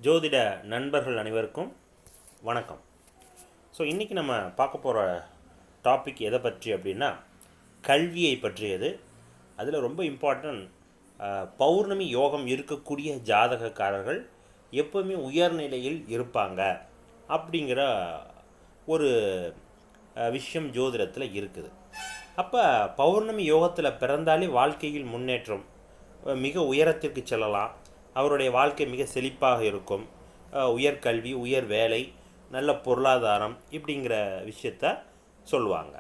ஜோதிட நண்பர்கள் அனைவருக்கும் வணக்கம். ஸோ இன்றைக்கி நம்ம பார்க்க போகிற டாபிக் எதை பற்றி அப்படின்னா கல்வியை பற்றியது. அதில் ரொம்ப இம்பார்ட்டன்ட், பௌர்ணமி யோகம் இருக்கக்கூடிய ஜாதகக்காரர்கள் எப்போவுமே உயர்நிலையில் இருப்பாங்க அப்படிங்கிற ஒரு விஷயம் ஜோதிடத்தில் இருக்குது. அப்போ பௌர்ணமி யோகத்தில் பிறந்தாலே வாழ்க்கையில் முன்னேற்றம், மிக உயரத்திற்கு செல்லலாம், அவருடைய வாழ்க்கை மிக செழிப்பாக இருக்கும், உயர்கல்வி, உயர் வேலை, நல்ல பொருளாதாரம் இப்படிங்கிற விஷயத்த சொல்லுவாங்க.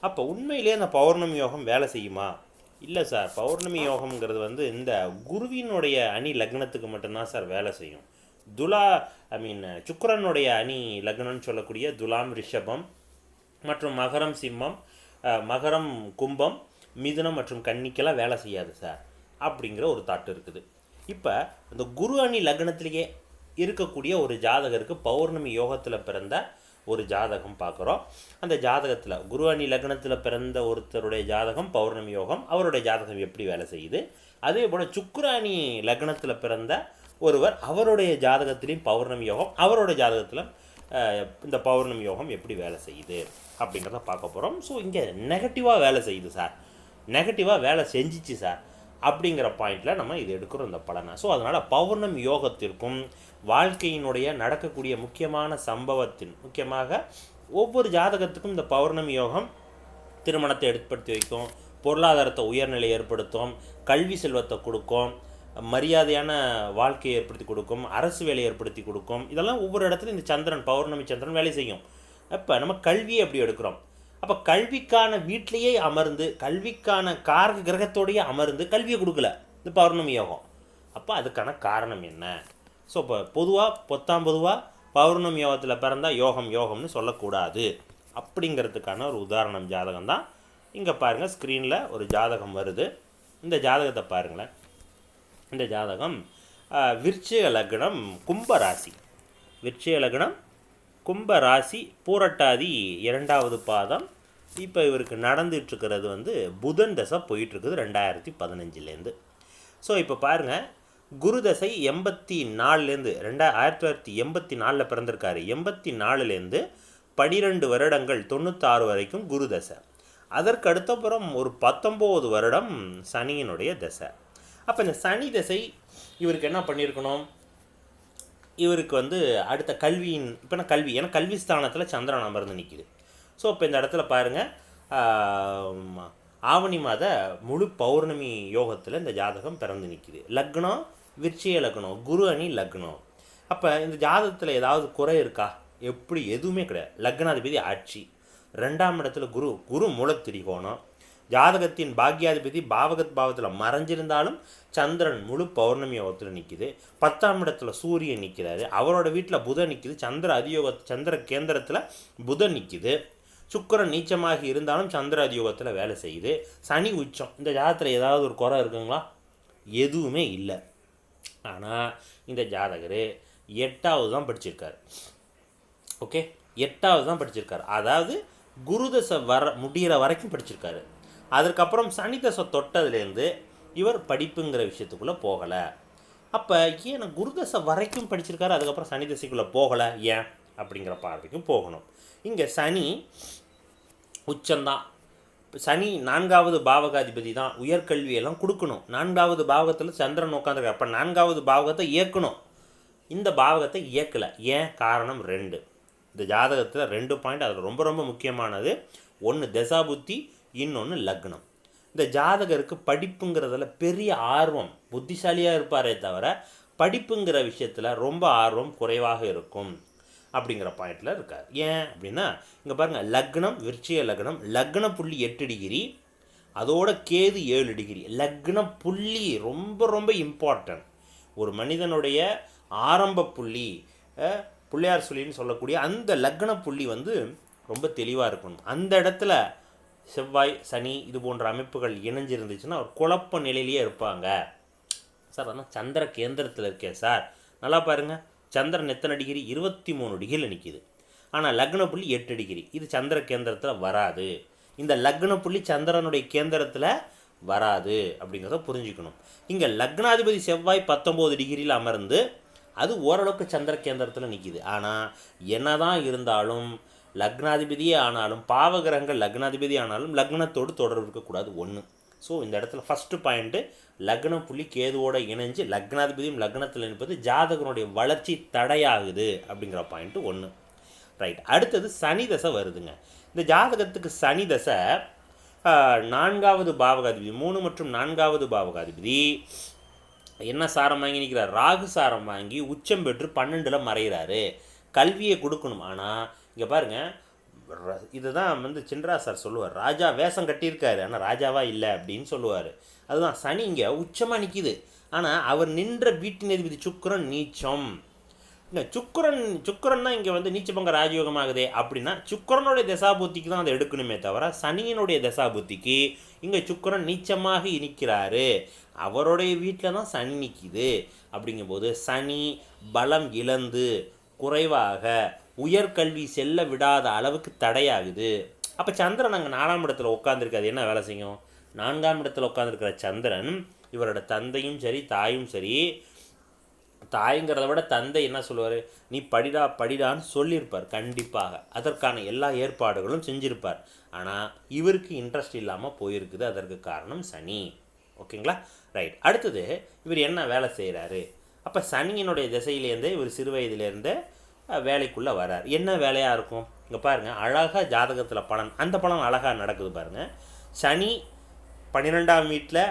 அப்போ உண்மையிலே அந்த பௌர்ணமி யோகம் வேலை செய்யுமா? இல்லை சார், பௌர்ணமி யோகம்ங்கிறது இந்த குருவினுடைய அணி லக்னத்துக்கு மட்டும்தான் சார் வேலை செய்யும். சுக்கிரனுடைய அணி லக்னம்னு சொல்லக்கூடிய துலாம், ரிஷபம் மற்றும் மகரம், சிம்மம், மகரம், கும்பம், மிதுனம் மற்றும் கன்னிக்கெல்லாம் வேலை செய்யாது சார் அப்படிங்கிற ஒரு தாட்டு இருக்குது. இப்போ இந்த குரு அணி லக்னத்திலேயே இருக்கக்கூடிய ஒரு ஜாதகருக்கு பௌர்ணமி யோகத்தில் பிறந்த ஒரு ஜாதகம் பார்க்குறோம். அந்த ஜாதகத்தில் குரு அணி லக்னத்தில் பிறந்த ஒருத்தருடைய ஜாதகம் பௌர்ணமி யோகம், அவருடைய ஜாதகம் எப்படி வேலை செய்யுது. அதே போல் சுக்கிர அணி லக்னத்தில் பிறந்த ஒருவர், அவருடைய ஜாதகத்திலையும் பௌர்ணமி யோகம், அவருடைய ஜாதகத்தில் இந்த பௌர்ணமி யோகம் எப்படி வேலை செய்யுது அப்படிங்கிறத பார்க்க போகிறோம். ஸோ இங்கே நெகட்டிவாக வேலை செய்யுது சார், நெகட்டிவாக வேலை செஞ்சிச்சு சார் அப்படிங்கிற பாயிண்டில் நம்ம இது எடுக்கிறோம் இந்த பலனை. ஸோ அதனால் பௌர்ணமி யோகத்திற்கும் வாழ்க்கையினுடைய நடக்கக்கூடிய முக்கியமான சம்பவத்தின், முக்கியமாக ஒவ்வொரு ஜாதகத்துக்கும் இந்த பௌர்ணமி யோகம் திருமணத்தை ஏற்படுத்தி வைக்கும், பொருளாதாரத்தை உயர்நிலை ஏற்படுத்தும், கல்வி செல்வத்தை கொடுக்கும், மரியாதையான வாழ்க்கையை ஏற்படுத்தி கொடுக்கும், அரசு வேலையை ஏற்படுத்தி கொடுக்கும். இதெல்லாம் ஒவ்வொரு இடத்துலையும் இந்த சந்திரன், பௌர்ணமி சந்திரன் வேலை செய்யும். இப்போ நம்ம கல்வியை எப்படி எடுக்கிறோம்? அப்போ கல்விக்கான வீட்டிலையே அமர்ந்து, கல்விக்கான காரக கிரகத்தோடையே அமர்ந்து கல்வியை கொடுக்கல இந்த பௌர்ணமி யோகம். அப்போ அதுக்கான காரணம் என்ன? ஸோ இப்போ பொதுவாக பௌர்ணமி யோகத்தில் பிறந்தால் யோகம்னு சொல்லக்கூடாது அப்படிங்கிறதுக்கான ஒரு உதாரணம் ஜாதகம் தான். இங்கே பாருங்கள், ஸ்க்ரீனில் ஒரு ஜாதகம் வருது. இந்த ஜாதகத்தை பாருங்களேன். இந்த ஜாதகம் விருச்சிக லக்னம், கும்பராசி. விருச்சிக லக்னம், கும்பராசி, பூரட்டாதி 2வது பாதம். இப்போ இவருக்கு நடந்துட்டுருக்கிறது புதன் தசை போயிட்டுருக்குது 2015லேருந்து. ஸோ இப்போ பாருங்கள், குரு தசை 84லேருந்து 1984 பிறந்திருக்காரு. 84லேருந்து 12 வருடங்கள் 96 வரைக்கும் குரு தசை. அதற்கு அடுத்தப்புறம் ஒரு 19 வருடம் சனியினுடைய தசை. அப்போ இந்த சனி தசை இவருக்கு என்ன பண்ணியிருக்கணும்? இவருக்கு அடுத்த கல்வியின், இப்போ நான் கல்வி, ஏன்னா கல்வி ஸ்தானத்தில் சந்திரன் அமர்ந்து நிற்கிது. ஸோ இப்போ இந்த இடத்துல பாருங்கள், ஆவணி மாத முழு பௌர்ணமி யோகத்தில் இந்த ஜாதகம் பிறந்து நிற்கிது. லக்னம் விருச்சிக லக்னம், குரு அணி லக்னம். அப்போ இந்த ஜாதகத்தில் ஏதாவது குறை இருக்கா? எதுவுமே கிடையாது. லக்னாதிபதி ஆட்சி, 2ஆம் இடத்துல குரு மூலத்திரிகோணம், ஜாதகத்தின் பாக்யாதிபதி பாவகத் பாவத்தில் மறைஞ்சிருந்தாலும் சந்திரன் முழு பௌர்ணமி யோகத்தில் நிற்கிது. 10ஆம் இடத்துல சூரியன் நிற்கிறாரு, அவரோட வீட்டில் புதன் நிற்கிது, சந்திர கேந்திரத்தில் புதன் நிற்கிது. சுக்கிரன் நீச்சமாக இருந்தாலும் சந்திர அதியோகத்தில் வேலை செய்யுது. சனி உச்சம். இந்த ஜாதகத்தில் ஏதாவது ஒரு குறை இருக்குங்களா? எதுவுமே இல்லை. ஆனால் இந்த ஜாதகர் 8வது தான் படிச்சிருக்காரு. ஓகே, 8வது தான் படிச்சிருக்காரு. அதாவது குருதசை முடிகிற வரைக்கும் படிச்சிருக்காரு. அதுக்கப்புறம் சனி தசை தொட்டதுலேருந்து இவர் படிப்புங்கிற விஷயத்துக்குள்ளே போகலை. அப்போ ஏன் குருதசை வரைக்கும் படிச்சிருக்காரு, அதுக்கப்புறம் சனி தசைக்குள்ளே போகலை, ஏன் அப்படிங்கிற பார்வைக்கும் போகணும். இங்கே சனி உச்சந்தான். சனி 4வது பாவகாதிபதி தான், உயர்கல்வியெல்லாம் கொடுக்கணும். 4வது பாவகத்தில் சந்திரன் உட்காந்துருக்கார். அப்போ 4வது பாவகத்தை இயக்கணும். இந்த பாவகத்தை இயக்கலை. ஏன்? காரணம் 2. இந்த ஜாதகத்தில் 2 பாயிண்ட் அதில் ரொம்ப ரொம்ப முக்கியமானது. ஒன்று தசாபுத்தி, இன்னொன்று லக்னம். இந்த ஜாதகருக்கு படிப்புங்கிறதுல பெரிய ஆர்வம், புத்திசாலியாக இருப்பாரே தவிர படிப்புங்கிற விஷயத்தில் ரொம்ப ஆர்வம் குறைவாக இருக்கும் அப்படிங்கிற பாயிண்டில் இருக்கார். ஏன் அப்படின்னா இங்கே பாருங்கள், லக்னம் விருச்சிக லக்னம், லக்ன புள்ளி 8 டிகிரி, அதோட கேது 7 டிகிரி. லக்ன புள்ளி ரொம்ப ரொம்ப இம்பார்ட்டன்ட். ஒரு மனிதனுடைய ஆரம்ப புள்ளி, பிள்ளையார் சொல்லின்னு சொல்லக்கூடிய அந்த லக்ன புள்ளி ரொம்ப தெளிவாக இருக்கணும். அந்த இடத்துல செவ்வாய், சனி இது போன்ற அமைப்புகள் இணைஞ்சிருந்துச்சுன்னா ஒரு குழப்ப நிலையிலேயே இருப்பாங்க. சார் ஆனால் சந்திர கேந்திரத்தில் இருக்கே சார், நல்லா பாருங்கள், சந்திரன் எத்தனை டிகிரி? 23 டிகிரியில் நிற்கிது. ஆனால் லக்ன புள்ளி 8 டிகிரி. இது சந்திர கேந்திரத்தில் வராது. இந்த லக்ன புள்ளி சந்திரனுடைய கேந்திரத்தில் வராது அப்படிங்கிறத புரிஞ்சுக்கணும். இங்கே லக்னாதிபதி செவ்வாய் 19 டிகிரியில் அமர்ந்து அது ஓரளவுக்கு சந்திர கேந்திரத்தில் நிற்கிது. ஆனால் என்ன தான் இருந்தாலும் லக்னாதிபதியே ஆனாலும் பாவகிரகங்கள் லக்னாதிபதி ஆனாலும் லக்னத்தோடு தொடர்பு இருக்கக்கூடாது ஒன்று. ஸோ இந்த இடத்துல ஃபஸ்ட்டு பாயிண்ட்டு லக்னம் புள்ளி கேதுவோடு இணைஞ்சு லக்னாதிபதியும் லக்னத்தில் இருப்பது ஜாதகனுடைய வளர்ச்சி தடையாகுது அப்படிங்கிற பாயிண்ட்டு ஒன்று. ரைட். அடுத்தது சனி தசை வருதுங்க. இந்த ஜாதகத்துக்கு சனி தசை 4வது பாவகாதிபதி 3 மற்றும் 4வது பாவகாதிபதி என்ன சாரம் வாங்கி நிற்கிறார்? ராகு சாரம் வாங்கி உச்சம் பெற்று 12ல் மறைகிறாரு. கல்வியை கொடுக்கணும். ஆனால் இங்கே பாருங்கள், இதுதான் சின்ரா சார் சொல்லுவார், ராஜா வேஷம் கட்டியிருக்காரு ஆனால் ராஜாவாக இல்லை அப்படின்னு சொல்லுவார். அதுதான் சனி இங்கே உச்சமாக நிற்கிது. ஆனால் அவர் நின்ற வீட்டின் அதிபதி சுக்கிரன் நீச்சம். இல்லை, சுக்கிரன் தான் இங்கே நீச்சபங்க ராஜயோகமாகுதே. அப்படின்னா சுக்கிரனுடைய தசாபுத்திக்கு தான் அதை எடுக்கணுமே தவிர சனியினுடைய தசாபுத்திக்கு இங்கே சுக்கிரன் நீச்சமாக நிற்கிறாரு. அவருடைய வீட்டில் தான் சனி நிற்கிது. அப்படிங்கும்போது சனி பலம் இழந்து குறைவாக உயர்கல்வி செல்ல விடாத அளவுக்கு தடையாகுது. அப்போ சந்திரன் அங்கே 4ஆம் இடத்துல உட்காந்துருக்காது. என்ன வேலை செய்யும்? 4ஆம் இடத்துல உட்காந்துருக்கிற சந்திரன் இவரோட தந்தையும் சரி தாயும் சரி, தாய்ங்கிறத விட தந்தை என்ன சொல்லுவார்? நீ படிடான்னு சொல்லியிருப்பார். கண்டிப்பாக அதற்கான எல்லா ஏற்பாடுகளும் செஞ்சுருப்பார். ஆனால் இவருக்கு இன்ட்ரெஸ்ட் இல்லாமல் போயிருக்குது. அதற்கு காரணம் சனி. ஓகேங்களா? ரைட். அடுத்தது இவர் என்ன வேலை செய்கிறாரு? அப்போ சனியினுடைய திசையிலேருந்தே இவர் சிறு வயதிலேருந்தே வேலைக்குள்ளே வரார். என்ன வேலையாக இருக்கும்? இங்கே பாருங்கள், அழகாக ஜாதகத்தில் பலன், அந்த பலன் அழகாக நடக்குது பாருங்கள். சனி 12ஆம் வீட்டில்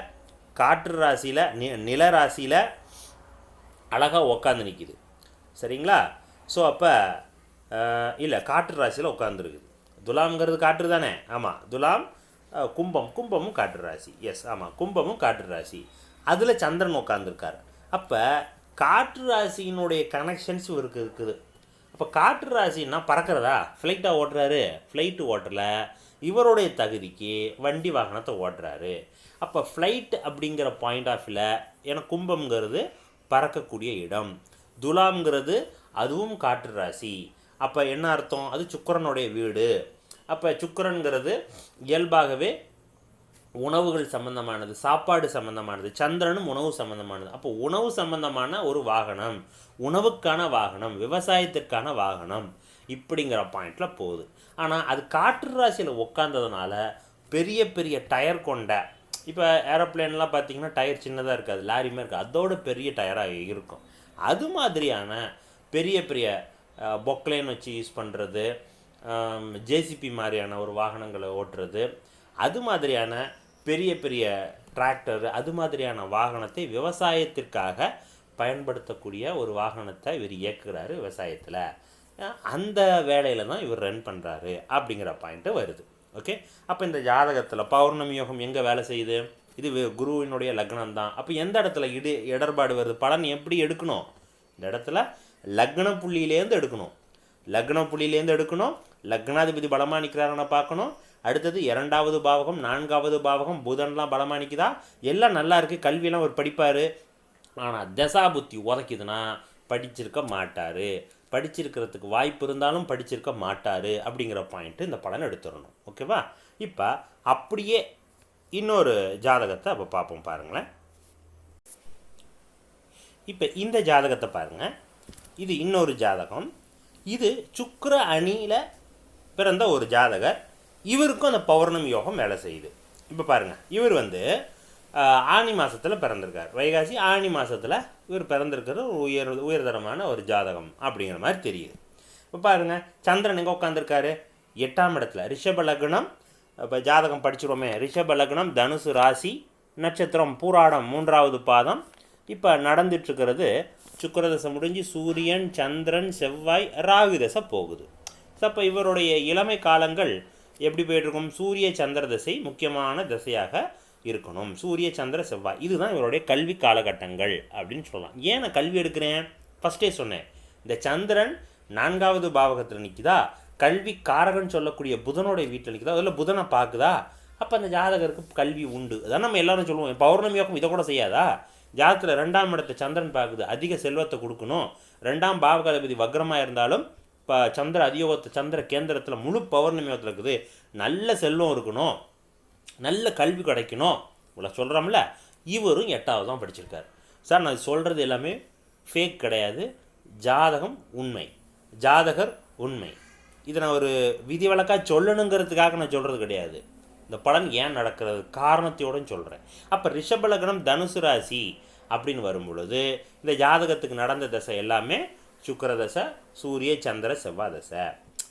காற்று ராசியில் நில ராசியில் அழகாக உட்காந்து நிற்கிது. சரிங்களா? ஸோ அப்போ இல்லை, காற்று ராசியில் உட்காந்துருக்குது. துலாம்ங்கிறது காற்று தானே? ஆமாம், துலாம். கும்பமும் காற்று ராசி. எஸ், ஆமாம், கும்பமும் காற்று ராசி. அதில் சந்திரன் உட்காந்துருக்கார். அப்போ காற்று ராசியினுடைய கனெக்ஷன்ஸ் இவருக்கு இருக்குது. அப்போ காற்று ராசின்னா பறக்கிறதா? ஃப்ளைட்டாக ஓட்டுறாரு? ஃப்ளைட்டு ஓட்டல. இவருடைய தகுதிக்கு வண்டி வாகனத்தை ஓட்டுறாரு. அப்போ ஃப்ளைட் அப்படிங்கிற பாயிண்ட் ஆஃப் வியூவில் ஏன்னா கும்பம்ங்கிறது பறக்கக்கூடிய இடம், துலாம்ங்கிறது அதுவும் காற்று ராசி. அப்போ என்ன அர்த்தம்? அது சுக்கிரனுடைய வீடு. அப்போ சுக்கிரன்கிறது இயல்பாகவே உணவுகள் சம்பந்தமானது, சாப்பாடு சம்பந்தமானது. சந்திரனும் உணவு சம்பந்தமானது. அப்போ உணவு சம்பந்தமான ஒரு வாகனம், உணவுக்கான வாகனம், விவசாயத்திற்கான வாகனம் இப்படிங்கிற பாயிண்டில் போகுது. ஆனால் அது காற்று ராசியில் உட்காந்ததுனால பெரிய பெரிய டயர் கொண்ட, இப்போ ஏரோப்ளேன்லாம் பார்த்திங்கன்னா டயர் சின்னதாக இருக்காது, லாரிமே இருக்குது, அதோட பெரிய டயராக இருக்கும். அது மாதிரியான பெரிய பெரிய பொக்லைன் வச்சு யூஸ் பண்ணுறது, ஜேசிபி மாதிரியான ஒரு வாகனங்களை ஓட்டுறது, அது மாதிரியான பெரிய பெரிய டிராக்டர், அது மாதிரியான வாகனத்தை விவசாயத்திற்காக பயன்படுத்தக்கூடிய ஒரு வாகனத்தை இவர் இயக்குகிறாரு விவசாயத்தில். அந்த வேலையில் தான் இவர் ரன் பண்ணுறாரு அப்படிங்கிற பாயிண்ட்டு வருது. ஓகே. அப்போ இந்த ஜாதகத்தில் பௌர்ணமி யோகம் எங்கே வேலை செய்யுது? இது குருவினுடைய லக்னம் தான். அப்போ எந்த இடத்துல இடர்பாடு வருது? பலன் எப்படி எடுக்கணும்? இந்த இடத்துல லக்ன புள்ளியிலேருந்து எடுக்கணும். லக்ன புள்ளியிலேருந்து எடுக்கணும். லக்னாதிபதி பலமாக நிற்கிறாருன்னு பார்க்கணும். அடுத்தது 2வது பாவகம் 4வது பாவகம் புதன்லாம் பலமாக நிற்குதா? எல்லாம் நல்லா இருக்குது. கல்வியெல்லாம் ஒரு படிப்பார். ஆனால் தசா புத்தி உதைக்குதுன்னா படிச்சிருக்க மாட்டார். படிச்சிருக்கிறதுக்கு வாய்ப்பு இருந்தாலும் படிச்சிருக்க மாட்டார் அப்படிங்கிற பாயிண்ட்டு இந்த பலன் எடுத்துடணும். ஓகேவா? இப்போ அப்படியே இன்னொரு ஜாதகத்தை அப்போ பார்ப்போம். பாருங்களேன். இப்போ இந்த ஜாதகத்தை பாருங்கள். இது இன்னொரு ஜாதகம். இது சுக்கிர அணியில் பிறந்த ஒரு ஜாதகர். இவருக்கும் அந்த பௌர்ணமி யோகம் வேலை செய்யுது. இப்போ பாருங்கள், இவர் ஆனி மாதத்தில் பிறந்திருக்கார். வைகாசி ஆனி மாதத்தில் இவர் பிறந்திருக்கிற ஒரு உயர்தரமான ஒரு ஜாதகம் அப்படிங்கிற மாதிரி தெரியுது. இப்போ பாருங்கள், சந்திரன் எங்கே உட்காந்துருக்காரு? 8ஆம் இடத்துல ரிஷப லக்னம். இப்போ ஜாதகம் படிச்சுருவோமே. ரிஷப லக்னம், தனுசு ராசி, நட்சத்திரம் பூராடம் 3வது பாதம். இப்போ நடந்துட்டுருக்கிறது சுக்கிரதசை முடிஞ்சு சூரியன், சந்திரன், செவ்வாய், ராகு தசை போகுது. ஸோ அப்போ இவருடைய இளமை காலங்கள் எப்படி போய்ட்டுருக்கும்? சூரிய சந்திர தசை முக்கியமான தசையாக இருக்கணும். சூரிய சந்திர செவ்வாய் இதுதான் இவருடைய கல்வி காலகட்டங்கள் அப்படின்னு சொல்லலாம். ஏன் நான் கல்வி எடுக்கிறேன்? ஃபஸ்ட்டே சொன்னேன், இந்த சந்திரன் 4வது பாவகத்தில் நிற்குதா, கல்வி காரகன் சொல்லக்கூடிய புதனுடைய வீட்டில் நிற்குதா, அதில் புதனை பார்க்குதா, அப்போ அந்த ஜாதகருக்கு கல்வி உண்டு. அதான் நம்ம எல்லாரும் சொல்லுவோம். பௌர்ணமி யோகம் இதை கூட செய்யாதா? ஜாதகத்தில் 2ஆம் இடத்தை சந்திரன் பார்க்குது, அதிக செல்வத்தை கொடுக்கணும். 2ஆம் பாவகாதிபதி வக்ரமாக இருந்தாலும் இப்போ சந்திர அதியோகத்தை சந்திர கேந்திரத்தில் முழு பௌர்ணமி யோகத்தில் இருக்குது. நல்ல செல்வம் இருக்கணும், நல்ல கல்வி கிடைக்கணும், இவ்வளோ சொல்கிறோம்ல. இவரும் 8வது தான் படிச்சிருக்கார். சார் நான் சொல்கிறது எல்லாமே ஃபேக் கிடையாது, ஜாதகம் உண்மை, ஜாதகர் உண்மை. இதை நான் ஒரு விதிவிலக்காக சொல்லணுங்கிறதுக்காக நான் சொல்கிறது கிடையாது. இந்த பலன் ஏன் நடக்கிறது காரணத்தோடு சொல்கிறேன். அப்போ ரிஷப லக்னம் தனுசு ராசி அப்படின்னு வரும் பொழுது இந்த ஜாதகத்துக்கு நடந்த தசை எல்லாமே சுக்கிர தசை, சூரிய சந்திர செவ்வாய் தசை.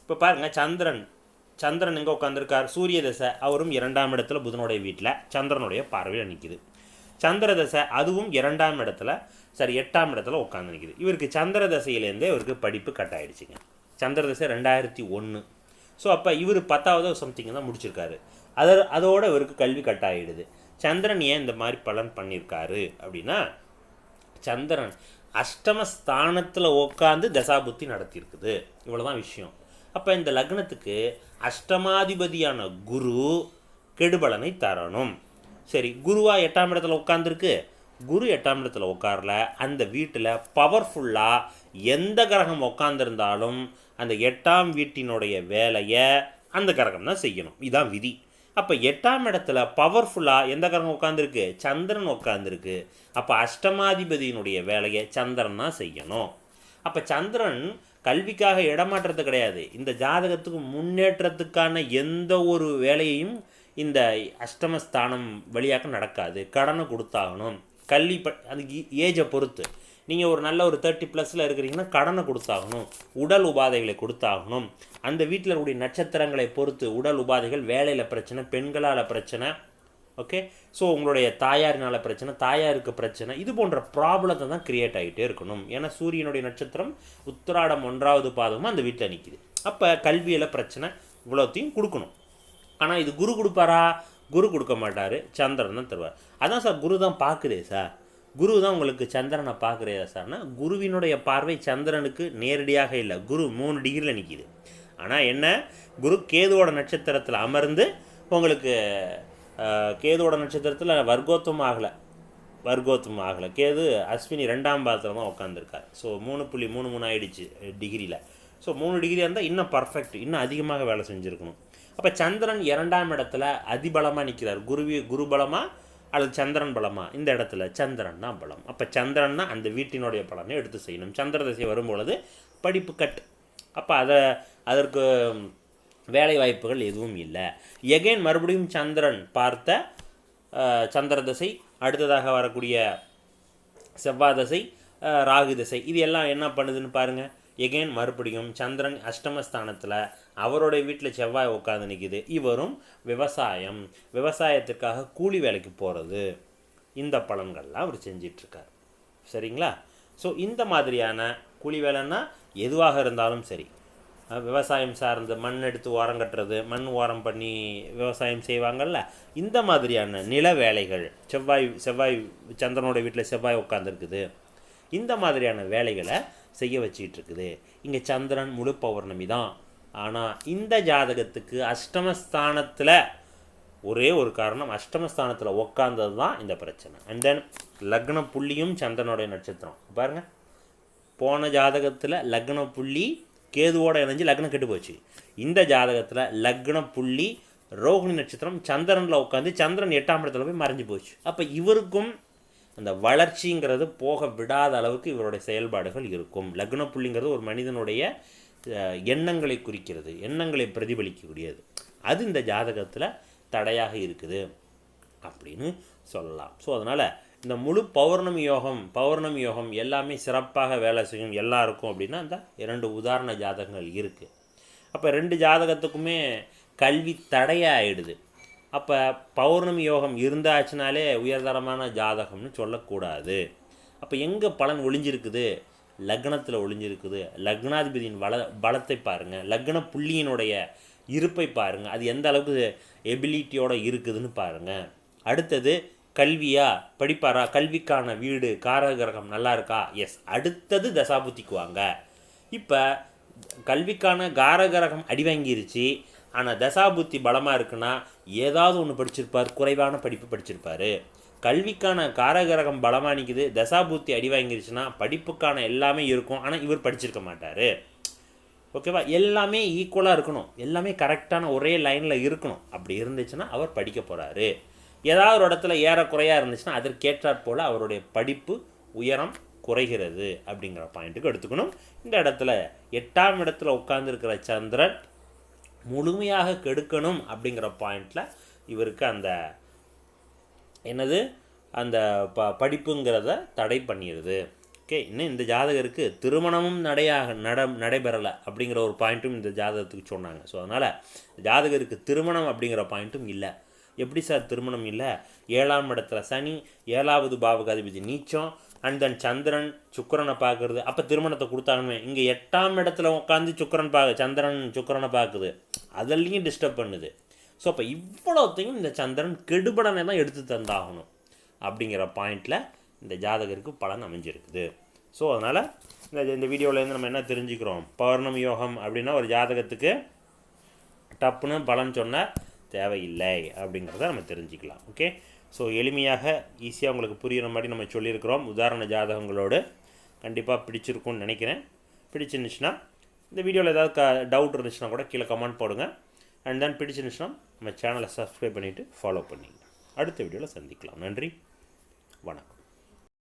இப்போ பாருங்கள், சந்திரன் எங்கே உட்காந்துருக்கார்? சூரிய தசை, அவரும் 2ஆம் இடத்துல புதனுடைய வீட்டில் சந்திரனுடைய பார்வையில் நிற்கிது. சந்திர தசை அதுவும் 2ஆம் இடத்துல, சரி 8ஆம் இடத்துல உட்காந்து நிற்கிது. இவருக்கு சந்திர தசையிலேருந்தே இவருக்கு படிப்பு கட் ஆகிடுச்சிங்க. சந்திர தசை 2001. ஸோ அப்போ இவர் 10வது சம்திங் தான் முடிச்சிருக்காரு. அதோடு இவருக்கு கல்வி கட் ஆகிடுது. சந்திரன் ஏன் இந்த மாதிரி பலன் பண்ணியிருக்காரு அப்படின்னா, சந்திரன் அஷ்டமஸ்தானத்தில் உட்காந்து தசாபுத்தி நடத்தியிருக்குது. இவ்வளோதான் விஷயம். அப்போ இந்த லக்னத்துக்கு அஷ்டமாதிபதியான குரு கெடுபலனை தரணும். சரி, குருவா 8ஆம் இடத்துல உட்காந்துருக்கு. குரு 8ஆம் இடத்துல உட்காரல. அந்த வீட்டில் பவர்ஃபுல்லாக எந்த கிரகம் உட்காந்துருந்தாலும் அந்த 8ஆம் வீட்டினுடைய வேலையை அந்த கிரகம் தான் செய்யணும். இதுதான் விதி. அப்போ 8ஆம் இடத்துல பவர்ஃபுல்லாக எந்த கிரகம் உட்காந்துருக்கு? சந்திரன் உட்காந்துருக்கு. அப்போ அஷ்டமாதிபதியினுடைய வேலையை சந்திரன் தான் செய்யணும். அப்போ சந்திரன் கல்விக்காக இடமாற்றத்து கிடையாது. இந்த ஜாதகத்துக்கு முன்னேற்றத்துக்கான எந்த ஒரு வேலையையும் இந்த அஷ்டமஸ்தானம் வழியாக நடக்காது. கடனை கொடுத்தாகணும். கல்வி அதுக்கு ஏஜை பொறுத்து நீங்கள் ஒரு நல்ல ஒரு 30+ இருக்கிறீங்கன்னா கடனை கொடுத்தாகணும், உடல் உபாதைகளை கொடுத்தாகணும். அந்த வீட்டில் இருக்கக்கூடிய நட்சத்திரங்களை பொறுத்து உடல் உபாதைகள், வேலையில் பிரச்சனை, பெண்களால் பிரச்சனை, ஓகே. ஸோ உங்களுடைய தாயாரினால் பிரச்சனை, தாயாருக்கு பிரச்சனை, இது போன்ற ப்ராப்ளத்தை தான் க்ரியேட் ஆகிட்டே இருக்கணும். ஏன்னா சூரியனுடைய நட்சத்திரம் உத்திராடம் 1வது பாதமும் அந்த வீட்டில் நிற்கிது. அப்போ கல்வியில் பிரச்சனை இவ்வளோத்தையும் கொடுக்கணும். ஆனால் இது குரு கொடுப்பாரா? குரு கொடுக்க மாட்டார், சந்திரன் தான் தருவார். அதான் சார் குரு தான் பார்க்குதே சார், குரு தான் உங்களுக்கு சந்திரனை பார்க்குறதா சார்னா, குருவினுடைய பார்வை சந்திரனுக்கு நேரடியாக இல்லை. குரு 3 டிகிரியில் நிற்கிது. ஆனால் என்ன, குரு கேதுவோட நட்சத்திரத்தில் அமர்ந்து உங்களுக்கு கேதுவோட நட்சத்திரத்தில் வர்க்கோத்தம் ஆகலை. கேது அஸ்வினி 2ஆம் பாதத்தில் தான் உட்காந்துருக்கார். ஸோ 3.33 ஆகிடுச்சு டிகிரியில். ஸோ 3 டிகிரி இருந்தால் இன்னும் பர்ஃபெக்ட், இன்னும் அதிகமாக வேலை செஞ்சுருக்கணும். அப்போ சந்திரன் 2ஆம் இடத்துல அதிபலமாக நிற்கிறார். குரு பலமாக அல்லது சந்திரன் பலமாக? இந்த இடத்துல சந்திரன் தான் பலம். அப்போ சந்திரன் தான் அந்த வீட்டினுடைய பலனை எடுத்து செய்யணும். சந்திர திசை வரும்பொழுது படிப்பு கட். அப்போ அதற்கு வேலை வாய்ப்புகள் எதுவும் இல்லை. எகைன் மறுபடியும் சந்திரன் பார்த்த சந்திர தசை, அடுத்ததாக வரக்கூடிய செவ்வாய் தசை, ராகு தசை, இது எல்லாம் என்ன பண்ணுதுன்னு பாருங்கள். எகைன் மறுபடியும் சந்திரன் அஷ்டமஸ்தானத்தில் அவருடைய வீட்டில் செவ்வாய் உட்காந்து நிற்கிது. இவரும் விவசாயத்துக்காக கூலி வேலைக்கு போகிறது, இந்த பலன்கள்லாம் அவர் செஞ்சிட்ருக்கார். சரிங்களா? ஸோ இந்த மாதிரியான கூலி வேலைன்னா எதுவாக இருந்தாலும் சரி, விவசாயம் சார்ந்து மண் எடுத்து ஓரம் கட்டுறது, மண் ஓரம் பண்ணி விவசாயம் செய்வாங்கள்ல, இந்த மாதிரியான நில வேலைகள், செவ்வாய் சந்திரனோட வீட்டில் செவ்வாய் உட்காந்துருக்குது, இந்த மாதிரியான வேலைகளை செய்ய வச்சிக்கிட்டு இருக்குது. இங்கே சந்திரன் முழு பௌர்ணமி தான். ஆனால் இந்த ஜாதகத்துக்கு அஷ்டமஸ்தானத்தில் ஒரே ஒரு காரணம், அஷ்டமஸ்தானத்தில் உட்காந்தது தான் இந்த பிரச்சனை. அண்ட் தென் லக்ன புள்ளியும் சந்திரனுடைய நட்சத்திரம் பாருங்கள். போன ஜாதகத்தில் லக்ன புள்ளி கேதுவோடு இணைஞ்சு லக்னம் கெட்டு போச்சு. இந்த ஜாதகத்தில் லக்ன புள்ளி ரோகிணி நட்சத்திரம் சந்திரனில் உட்காந்து சந்திரன் 8ஆம் இடத்துல போய் மறைஞ்சு போச்சு. அப்போ இவருக்கும் அந்த வளர்ச்சிங்கிறது போக விடாத அளவுக்கு இவருடைய செயல்பாடுகள் இருக்கும். லக்ன புள்ளிங்கிறது ஒரு மனிதனுடைய எண்ணங்களை குறிக்கிறது, எண்ணங்களை பிரதிபலிக்கக்கூடியது. அது இந்த ஜாதகத்தில் தடையாக இருக்குது அப்படின்னு சொல்லலாம். ஸோ அதனால் இந்த முழு பௌர்ணமி யோகம் எல்லாமே சிறப்பாக வேலை செய்யும் எல்லாருக்கும் அப்படின்னா அந்த 2 உதாரண ஜாதகங்கள் இருக்குது. அப்போ 2 ஜாதகத்துக்குமே கல்வி தடையாகிடுது. அப்போ பௌர்ணமி யோகம் இருந்தாச்சுனாலே உயர்தரமான ஜாதகம்னு சொல்லக்கூடாது. அப்போ எங்கே பலன் ஒளிஞ்சிருக்குது? லக்னத்தில் ஒளிஞ்சிருக்குது. லக்னாதிபதியின் பலத்தை பாருங்கள், லக்ன புள்ளியினுடைய இருப்பை பாருங்கள், அது எந்த அளவுக்கு எபிலிட்டியோடு இருக்குதுன்னு பாருங்கள். அடுத்தது கல்வியா, படிப்பாரா, கல்விக்கான வீடு காரகிரகம் நல்லா இருக்கா? எஸ். அடுத்தது தசாபுத்திக்கு வாங்க. இப்போ கல்விக்கான காரகிரகம் அடி வாங்கிருச்சு, ஆனால் தசாபுத்தி பலமாக இருக்குன்னா ஏதாவது ஒன்று படிச்சிருப்பார், குறைவான படிப்பு படிச்சிருப்பார். கல்விக்கான காரகிரகம் பலமாக நிற்குது, தசாபுத்தி அடி வாங்கிருச்சுன்னா படிப்புக்கான எல்லாமே இருக்கும், ஆனால் இவர் படிச்சிருக்க மாட்டார். ஓகேவா? எல்லாமே ஈக்குவலாக இருக்கணும், எல்லாமே கரெக்டான ஒரே லைனில் இருக்கணும். அப்படி இருந்துச்சுன்னா அவர் படிக்க போகிறாரு. ஏதாவது ஒரு இடத்துல ஏறக்குறையாக இருந்துச்சுன்னா அதற்கேற்றாற் போல் அவருடைய படிப்பு உயரம் குறைகிறது அப்படிங்கிற பாயிண்ட்டுக்கு எடுத்துக்கணும். இந்த இடத்துல 8ஆம் இடத்துல உட்கார்ந்துருக்கிற சந்திரன் முழுமையாக கெடுக்கணும் அப்படிங்கிற பாயிண்டில் இவருக்கு அந்த என்னது அந்த படிப்புங்கிறத தடை பண்ணிடுது. ஓகே, இன்னும் இந்த ஜாதகருக்கு திருமணமும் நடைபெறலை அப்படிங்கிற ஒரு பாயிண்ட்டும் இந்த ஜாதகத்துக்கு சொன்னாங்க. ஸோ அதனால் ஜாதகருக்கு திருமணம் அப்படிங்கிற பாயிண்ட்டும் இல்லை. எப்படி சார் திருமணம் இல்லை? 7ஆம் இடத்துல சனி, 7வது பாவக அதிபதி நீச்சம், அண்ட் தென் சந்திரன் சுக்கிரனை பார்க்குறது. அப்போ திருமணத்தை கொடுத்தாங்கன்னு இங்கே 8ஆம் இடத்துல உட்காந்து சந்திரன் சுக்கிரனை பார்க்குது, அதெல்லாம் டிஸ்டர்ப் பண்ணுது. ஸோ அப்போ இவ்வளோத்தையும் இந்த சந்திரன் கெடுபடனை தான் எடுத்து தந்தாகணும் அப்படிங்கிற பாயிண்டில் இந்த ஜாதகருக்கு பலன் அமைஞ்சிருக்குது. ஸோ அதனால் இந்த வீடியோவிலேருந்து நம்ம என்ன தெரிஞ்சுக்கிறோம்? பௌர்ணமி யோகம் அப்படின்னா ஒரு ஜாதகத்துக்கு டப்புன்னு பலன் சொன்னால் தேவையில்லை அப்படிங்கிறத நம்ம தெரிஞ்சுக்கலாம். ஓகே, ஸோ எளிமையாக ஈஸியாக உங்களுக்கு புரிகிற மாதிரி நம்ம சொல்லியிருக்கிறோம் உதாரண ஜாதகங்களோடு. கண்டிப்பாக பிடிச்சிருக்கும்னு நினைக்கிறேன். பிடிச்சிருந்துச்சுன்னா இந்த வீடியோவில் ஏதாவது டவுட் இருந்துச்சுன்னா கூட கீழே கமெண்ட் போடுங்க. அண்ட் தென் பிடிச்சிருந்துச்சுன்னா நம்ம சேனலை சப்ஸ்கிரைப் பண்ணிவிட்டு ஃபாலோ பண்ணிங்க. அடுத்த வீடியோவில் சந்திக்கலாம். நன்றி, வணக்கம்.